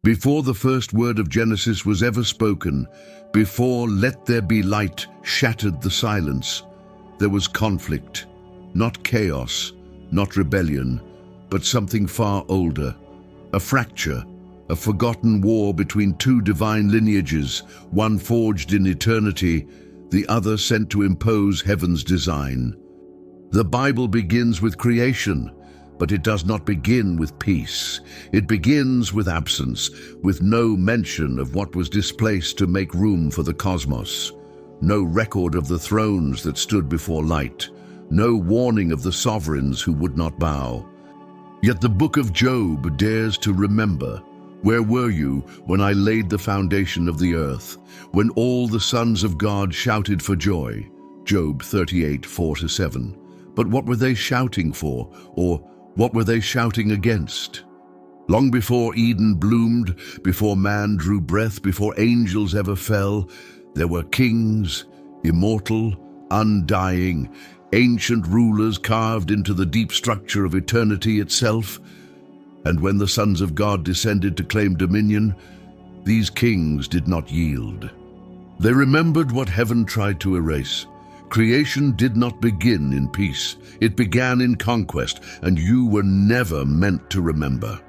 Before the first word of Genesis was ever spoken, before "let there be light" shattered the silence, there was conflict, not chaos, not rebellion, but something far older, a fracture, a forgotten war between two divine lineages, one forged in eternity, the other sent to impose heaven's design. The Bible begins with creation, but it does not begin with peace. It begins with absence, with no mention of what was displaced to make room for the cosmos, no record of the thrones that stood before light, no warning of the sovereigns who would not bow. Yet the book of Job dares to remember. Where were you when I laid the foundation of the earth, when all the sons of God shouted for joy? Job 38:4-7. But what were they shouting for, or what were they shouting against? Long before Eden bloomed, before man drew breath, before angels ever fell, there were kings, immortal, undying, ancient rulers carved into the deep structure of eternity itself. And when the sons of God descended to claim dominion, these kings did not yield. They remembered what heaven tried to erase. Creation did not begin in peace. It began in conquest, and you were never meant to remember.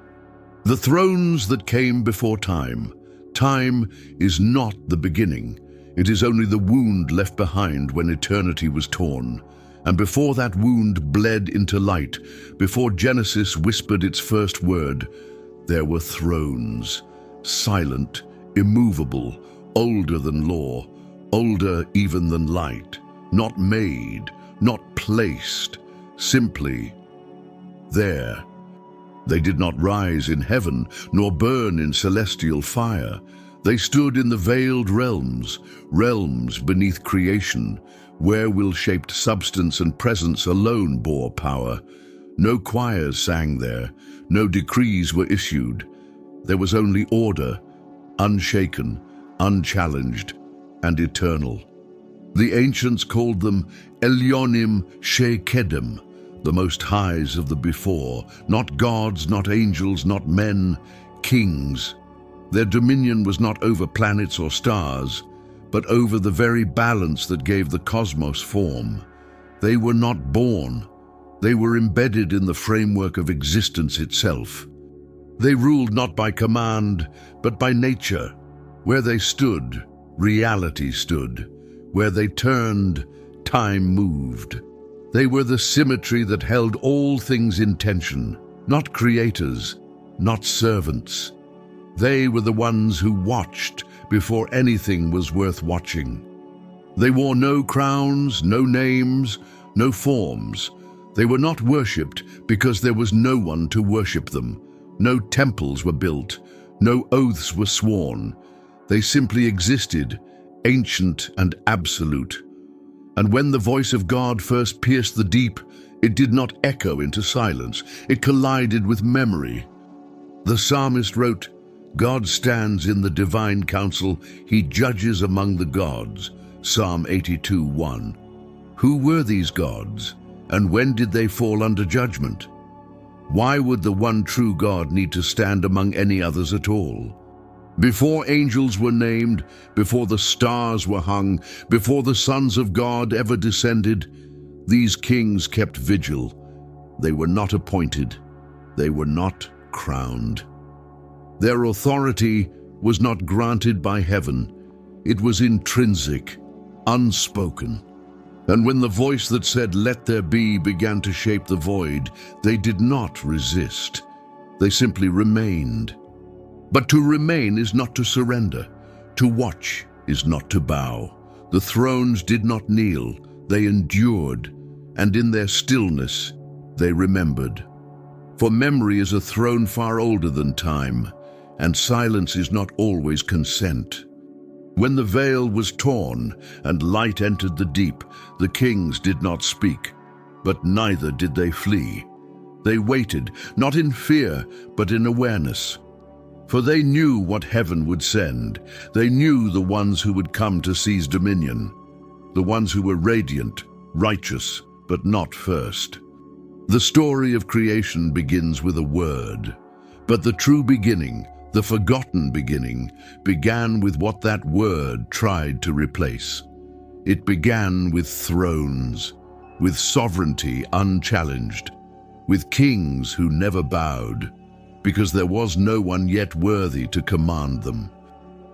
The thrones that came before time. Time is not the beginning. It is only the wound left behind when eternity was torn. And before that wound bled into light, before Genesis whispered its first word, there were thrones, silent, immovable, older than law, older even than light. Not made, not placed, simply there. They did not rise in heaven, nor burn in celestial fire. They stood in the veiled realms, realms beneath creation, where will-shaped substance and presence alone bore power. No choirs sang there, no decrees were issued. There was only order, unshaken, unchallenged, and eternal. The ancients called them Elyonim Shekedem, the Most Highs of the before, not gods, not angels, not men, kings. Their dominion was not over planets or stars, but over the very balance that gave the cosmos form. They were not born. They were embedded in the framework of existence itself. They ruled not by command, but by nature. Where they stood, reality stood. Where they turned, time moved. They were the symmetry that held all things in tension, not creators, not servants. They were the ones who watched before anything was worth watching. They wore no crowns, no names, no forms. They were not worshipped because there was no one to worship them. No temples were built, no oaths were sworn. They simply existed, ancient and absolute. And when the voice of God first pierced the deep, it did not echo into silence. It collided with memory. The psalmist wrote, "God stands in the divine council. He judges among the gods." Psalm 82:1. Who were these gods, and when did they fall under judgment? Why would the one true God need to stand among any others at all? Before angels were named, before the stars were hung, before the sons of God ever descended, these kings kept vigil. They were not appointed. They were not crowned. Their authority was not granted by heaven. It was intrinsic, unspoken. And when the voice that said, "Let there be," began to shape the void, they did not resist. They simply remained. But to remain is not to surrender. To watch is not to bow. The thrones did not kneel. They endured, and in their stillness they remembered. For memory is a throne far older than time, and silence is not always consent. When the veil was torn and light entered the deep, the kings did not speak, but neither did they flee. They waited, not in fear, but in awareness. For they knew what heaven would send. They knew the ones who would come to seize dominion, the ones who were radiant, righteous, but not first. The story of creation begins with a word, but the true beginning, The forgotten beginning began with what that word tried to replace. It began with thrones, with sovereignty unchallenged, with kings who never bowed, because there was no one yet worthy to command them.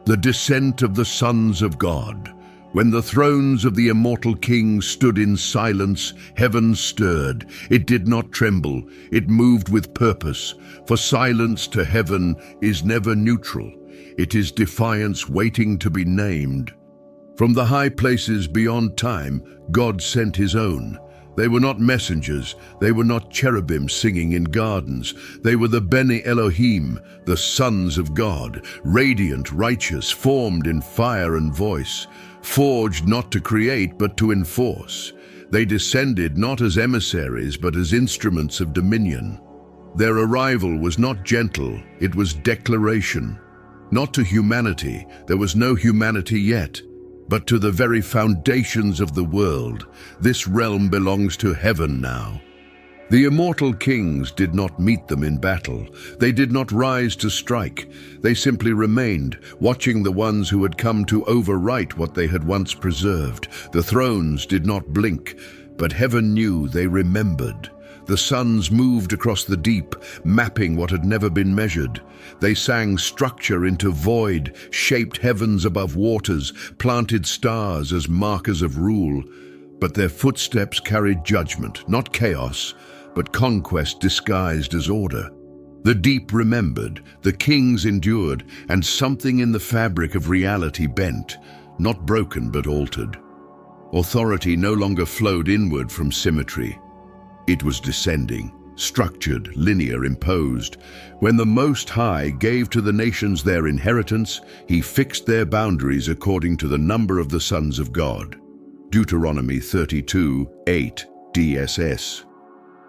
The descent of the sons of God. When the thrones of the immortal kings stood in silence, heaven stirred. It did not tremble, it moved with purpose, for silence to heaven is never neutral. It is defiance waiting to be named. From the high places beyond time, God sent his own. They were not messengers, they were not cherubim singing in gardens. They were the Bene Elohim, the sons of God, radiant, righteous, formed in fire and voice, forged not to create but to enforce. They descended not as emissaries but as instruments of dominion. Their arrival was not gentle, it was declaration. Not to humanity, there was no humanity yet, but to the very foundations of the world. This realm belongs to heaven now. The immortal kings did not meet them in battle. They did not rise to strike. They simply remained, watching the ones who had come to overwrite what they had once preserved. The thrones did not blink, but heaven knew they remembered. The suns moved across the deep, mapping what had never been measured. They sang structure into void, shaped heavens above waters, planted stars as markers of rule. But their footsteps carried judgment, not chaos, but conquest disguised as order. The deep remembered, the kings endured, and something in the fabric of reality bent, not broken but altered. Authority no longer flowed inward from symmetry. It was descending, structured, linear, imposed. When the Most High gave to the nations their inheritance, he fixed their boundaries according to the number of the sons of God. Deuteronomy 32:8 DSS.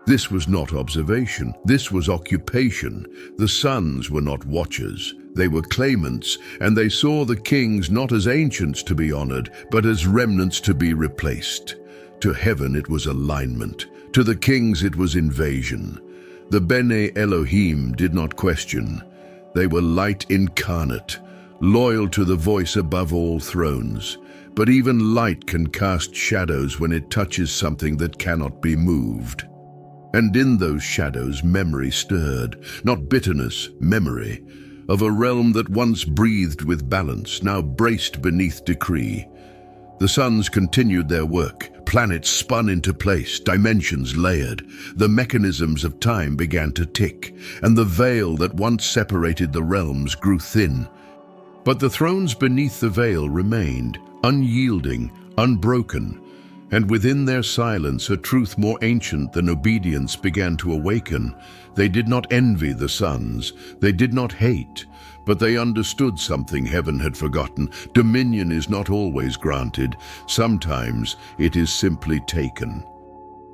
This was not observation, this was occupation. The sons were not watchers, they were claimants, and they saw the kings not as ancients to be honored, but as remnants to be replaced. To heaven it was alignment. To the kings it was invasion. The Bene Elohim did not question. They were light incarnate, loyal to the voice above all thrones. But even light can cast shadows when it touches something that cannot be moved. And in those shadows memory stirred, not bitterness, memory, of a realm that once breathed with balance, now braced beneath decree. The suns continued their work. Planets spun into place, dimensions layered. The mechanisms of time began to tick, and the veil that once separated the realms grew thin. But the thrones beneath the veil remained, unyielding, unbroken, and within their silence a truth more ancient than obedience began to awaken. They did not envy the sons, they did not hate, but they understood something heaven had forgotten. Dominion is not always granted. Sometimes it is simply taken.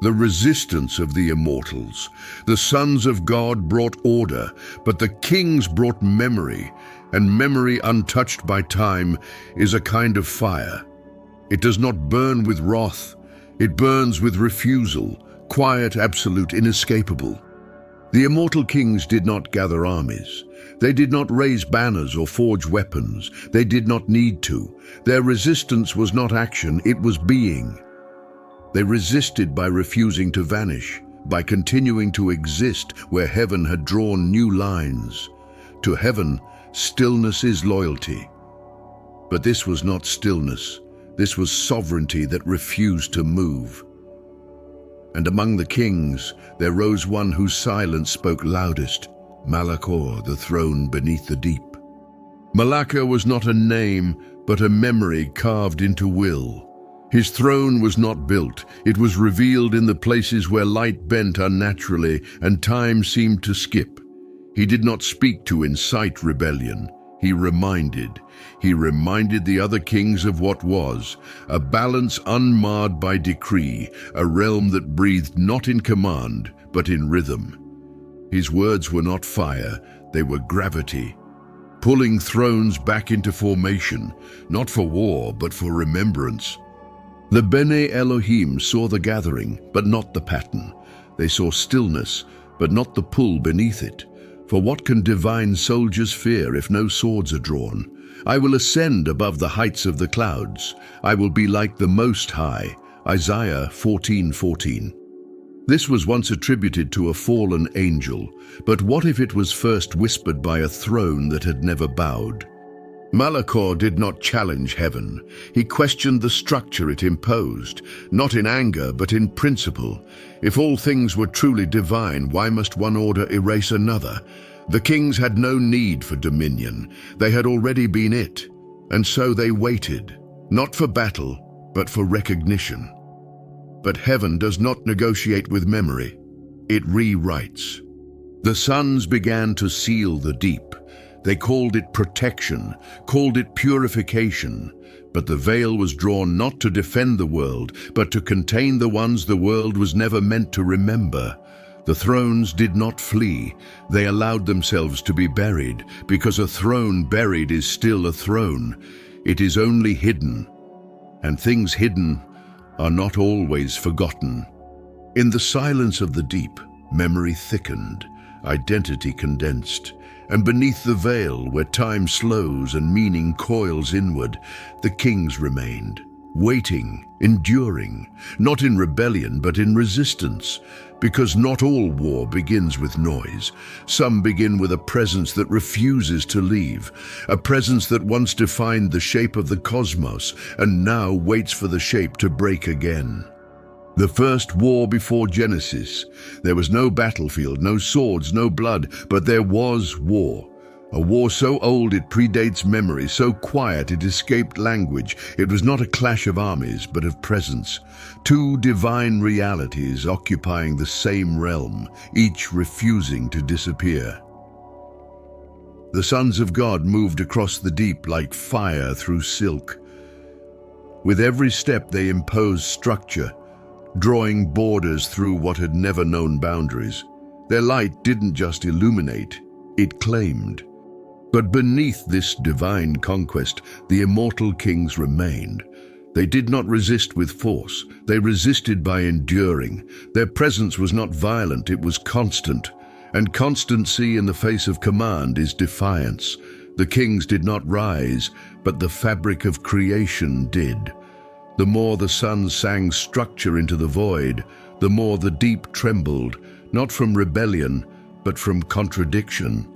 The resistance of the immortals. The sons of God brought order, but the kings brought memory, and memory untouched by time is a kind of fire. It does not burn with wrath. It burns with refusal, quiet, absolute, inescapable. The immortal kings did not gather armies. They did not raise banners or forge weapons. They did not need to. Their resistance was not action, it was being. They resisted by refusing to vanish, by continuing to exist where heaven had drawn new lines. To heaven, stillness is loyalty. But this was not stillness. This was sovereignty that refused to move. And among the kings, there rose one whose silence spoke loudest, Malachor, the throne beneath the deep. Malachor was not a name, but a memory carved into will. His throne was not built, it was revealed in the places where light bent unnaturally and time seemed to skip. He did not speak to incite rebellion. He reminded the other kings of what was, a balance unmarred by decree, a realm that breathed not in command, but in rhythm. His words were not fire, they were gravity, pulling thrones back into formation, not for war, but for remembrance. The Bene Elohim saw the gathering, but not the pattern. They saw stillness, but not the pull beneath it. For what can divine soldiers fear if no swords are drawn? I will ascend above the heights of the clouds. I will be like the Most High. Isaiah 14:14. This was once attributed to a fallen angel, but what if it was first whispered by a throne that had never bowed? Malachor did not challenge heaven. He questioned the structure it imposed, not in anger but in principle. If all things were truly divine, why must one order erase another? The kings had no need for dominion. They had already been it, and so they waited, not for battle, but for recognition. But heaven does not negotiate with memory. It rewrites. The suns began to seal the deep. They called it protection, called it purification. But the veil was drawn not to defend the world, but to contain the ones the world was never meant to remember. The thrones did not flee. They allowed themselves to be buried, because a throne buried is still a throne. It is only hidden, and things hidden are not always forgotten. In the silence of the deep, memory thickened, identity condensed, and beneath the veil, where time slows and meaning coils inward, the kings remained, waiting, enduring, not in rebellion but in resistance, because not all war begins with noise. Some begin with a presence that refuses to leave, a presence that once defined the shape of the cosmos and now waits for the shape to break again. The first war before Genesis. There was no battlefield, no swords, no blood, but there was war. A war so old it predates memory, so quiet it escaped language. It was not a clash of armies, but of presence. Two divine realities occupying the same realm, each refusing to disappear. The sons of God moved across the deep like fire through silk. With every step they imposed structure, drawing borders through what had never known boundaries. Their light didn't just illuminate, it claimed. But beneath this divine conquest, the immortal kings remained. They did not resist with force, they resisted by enduring. Their presence was not violent, it was constant. And constancy in the face of command is defiance. The kings did not rise, but the fabric of creation did. The more the sun sang structure into the void, the more the deep trembled, not from rebellion, but from contradiction.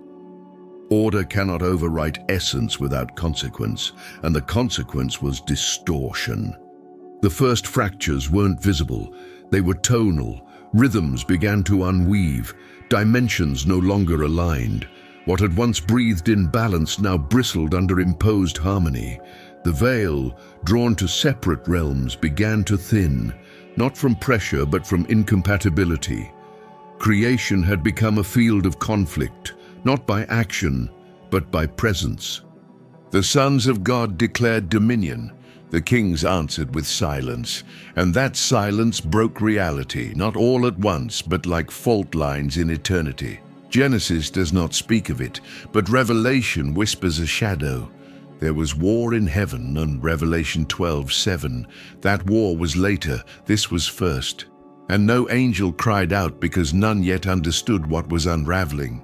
Order cannot overwrite essence without consequence, and the consequence was distortion. The first fractures weren't visible, they were tonal. Rhythms began to unweave, dimensions no longer aligned. What had once breathed in balance now bristled under imposed harmony. The veil, drawn to separate realms, began to thin, not from pressure but from incompatibility. Creation had become a field of conflict, not by action, but by presence. The sons of God declared dominion. The kings answered with silence, and that silence broke reality, not all at once, but like fault lines in eternity. Genesis does not speak of it, but Revelation whispers a shadow. There was war in heaven, and Revelation 12:7. That war was later, this was first. And no angel cried out because none yet understood what was unraveling.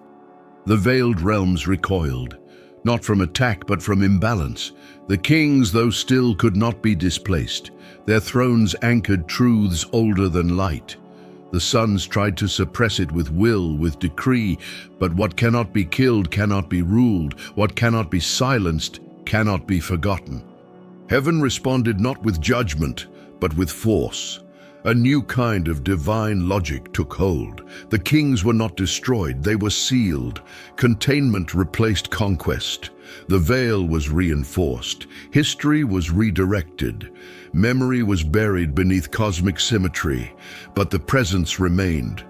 The veiled realms recoiled, not from attack but from imbalance. The kings, though still, could not be displaced. Their thrones anchored truths older than light. The sons tried to suppress it with will, with decree, but what cannot be killed cannot be ruled. What cannot be silenced cannot be forgotten. Heaven responded not with judgment, but with force. A new kind of divine logic took hold. The kings were not destroyed, they were sealed. Containment replaced conquest. The veil was reinforced. History was redirected. Memory was buried beneath cosmic symmetry, but the presence remained.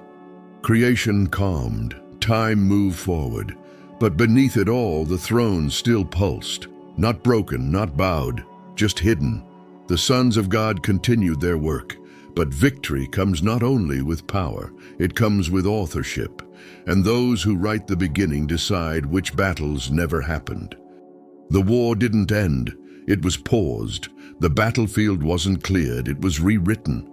Creation calmed, time moved forward, but beneath it all the throne still pulsed. Not broken, not bowed, just hidden. The sons of God continued their work. But victory comes not only with power, it comes with authorship. And those who write the beginning decide which battles never happened. The war didn't end, it was paused. The battlefield wasn't cleared, it was rewritten.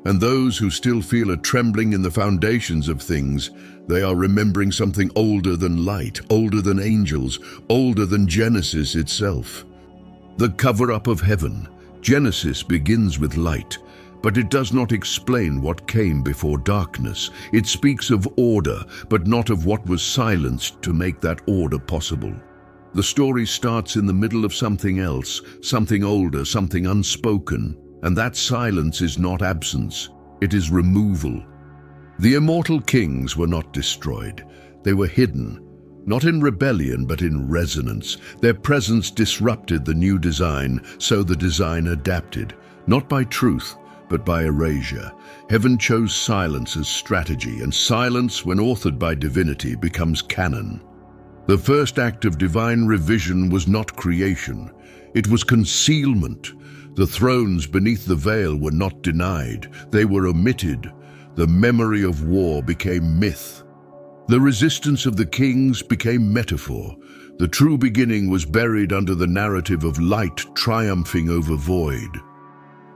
And those who still feel a trembling in the foundations of things, they are remembering something older than light, older than angels, older than Genesis itself. The cover-up of heaven. Genesis begins with light, but it does not explain what came before darkness. It speaks of order, but not of what was silenced to make that order possible. The story starts in the middle of something else, something older, something unspoken, and that silence is not absence, it is removal. The Immortal Kings were not destroyed. They were hidden, not in rebellion, but in resonance. Their presence disrupted the new design, so the design adapted, not by truth, but by erasure. Heaven chose silence as strategy, and silence, when authored by divinity, becomes canon. The first act of divine revision was not creation, it was concealment. The thrones beneath the veil were not denied, they were omitted. The memory of war became myth. The resistance of the kings became metaphor. The true beginning was buried under the narrative of light triumphing over void.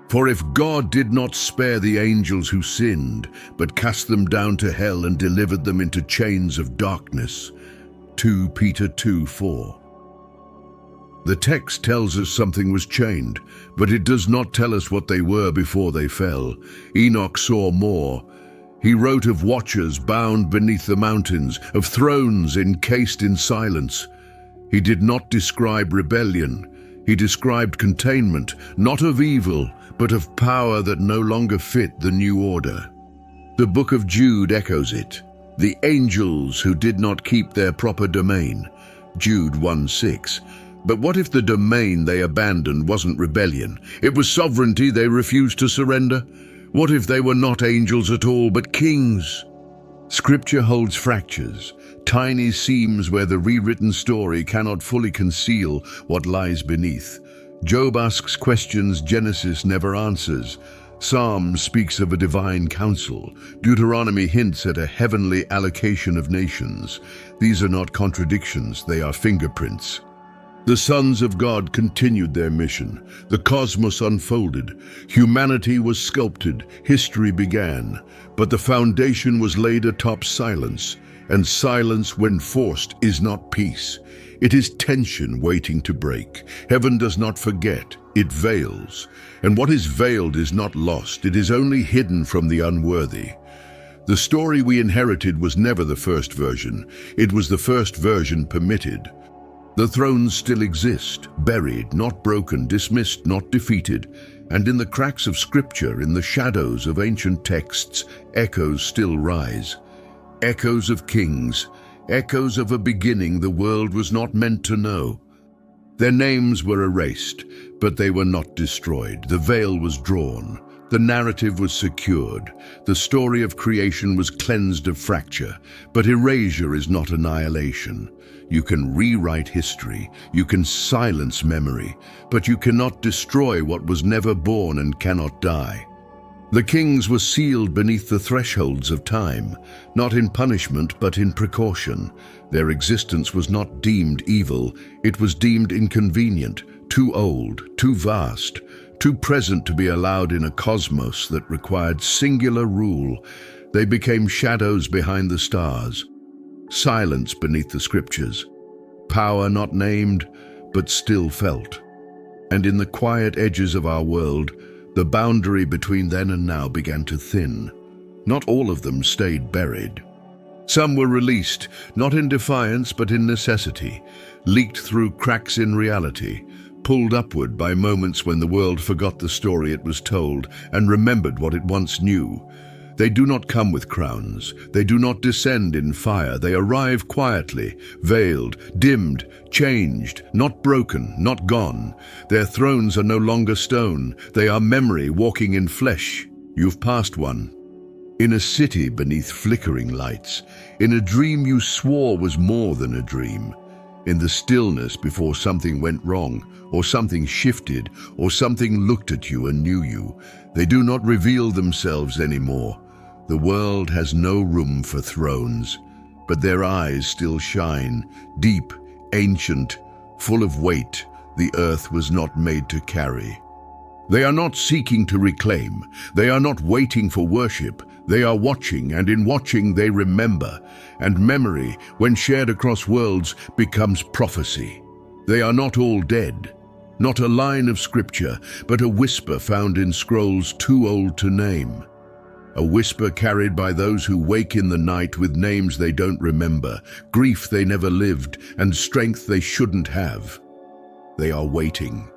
For if God did not spare the angels who sinned, but cast them down to hell and delivered them into chains of darkness, 2 Peter 2:4. The text tells us something was chained, but it does not tell us what they were before they fell. Enoch saw more. He wrote of watchers bound beneath the mountains, of thrones encased in silence. He did not describe rebellion. He described containment, not of evil, but of power that no longer fit the new order. The book of Jude echoes it. The angels who did not keep their proper domain. Jude 1:6. But what if the domain they abandoned wasn't rebellion? It was sovereignty they refused to surrender? What if they were not angels at all, but kings? Scripture holds fractures, tiny seams where the rewritten story cannot fully conceal what lies beneath. Job asks questions Genesis never answers. Psalm speaks of a divine council. Deuteronomy hints at a heavenly allocation of nations. These are not contradictions, they are fingerprints. The sons of God continued their mission. The cosmos unfolded. Humanity was sculpted. History began. But the foundation was laid atop silence. And silence, when forced, is not peace. It is tension waiting to break. Heaven does not forget. It veils. And what is veiled is not lost. It is only hidden from the unworthy. The story we inherited was never the first version. It was the first version permitted. The thrones still exist, buried, not broken, dismissed, not defeated, and in the cracks of scripture, in the shadows of ancient texts, echoes still rise. Echoes of kings, echoes of a beginning the world was not meant to know. Their names were erased, but they were not destroyed. The veil was drawn. The narrative was secured. The story of creation was cleansed of fracture, but erasure is not annihilation. You can rewrite history, you can silence memory, but you cannot destroy what was never born and cannot die. The kings were sealed beneath the thresholds of time, not in punishment but in precaution. Their existence was not deemed evil, it was deemed inconvenient, too old, too vast, too present to be allowed in a cosmos that required singular rule. They became shadows behind the stars. Silence beneath the scriptures, power not named, but still felt. And in the quiet edges of our world, the boundary between then and now began to thin. Not all of them stayed buried. Some were released, not in defiance but in necessity, leaked through cracks in reality, pulled upward by moments when the world forgot the story it was told and remembered what it once knew. They do not come with crowns. They do not descend in fire. They arrive quietly, veiled, dimmed, changed, not broken, not gone. Their thrones are no longer stone. They are memory walking in flesh. You've passed one. In a city beneath flickering lights. In a dream you swore was more than a dream. In the stillness before something went wrong, or something shifted, or something looked at you and knew you. They do not reveal themselves anymore. The world has no room for thrones, but their eyes still shine, deep, ancient, full of weight the earth was not made to carry. They are not seeking to reclaim. They are not waiting for worship. They are watching, and in watching they remember. And memory, when shared across worlds, becomes prophecy. They are not all dead. Not a line of scripture, but a whisper found in scrolls too old to name. A whisper carried by those who wake in the night with names they don't remember, grief they never lived, and strength they shouldn't have. They are waiting.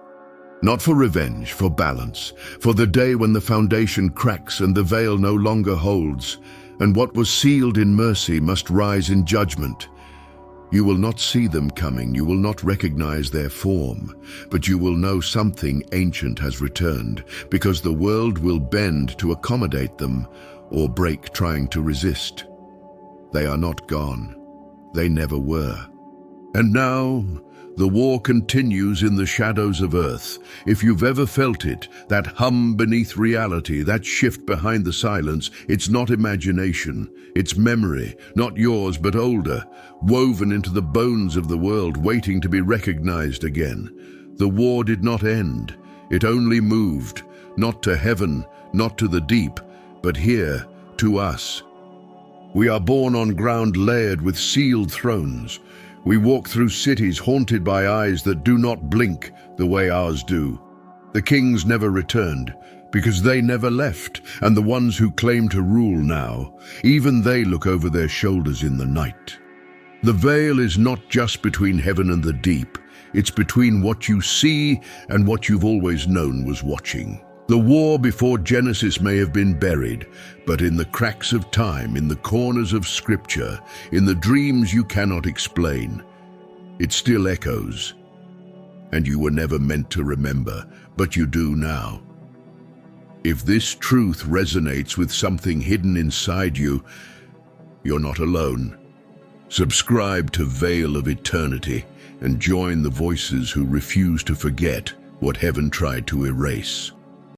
Not for revenge, for balance, for the day when the foundation cracks and the veil no longer holds, and what was sealed in mercy must rise in judgment. You will not see them coming, you will not recognize their form, but you will know something ancient has returned, because the world will bend to accommodate them or break trying to resist. They are not gone. They never were. And now, the war continues in the shadows of Earth. If you've ever felt it, that hum beneath reality, that shift behind the silence, it's not imagination, it's memory, not yours but older, woven into the bones of the world, waiting to be recognized again. The war did not end, it only moved, not to heaven, not to the deep, but here, to us. We are born on ground layered with sealed thrones. We walk through cities haunted by eyes that do not blink the way ours do. The kings never returned, because they never left, and the ones who claim to rule now, even they look over their shoulders in the night. The veil is not just between heaven and the deep, it's between what you see and what you've always known was watching. The war before Genesis may have been buried, but in the cracks of time, in the corners of scripture, in the dreams you cannot explain, it still echoes. And you were never meant to remember, but you do now. If this truth resonates with something hidden inside you, you're not alone. Subscribe to Veil of Eternity and join the voices who refuse to forget what heaven tried to erase.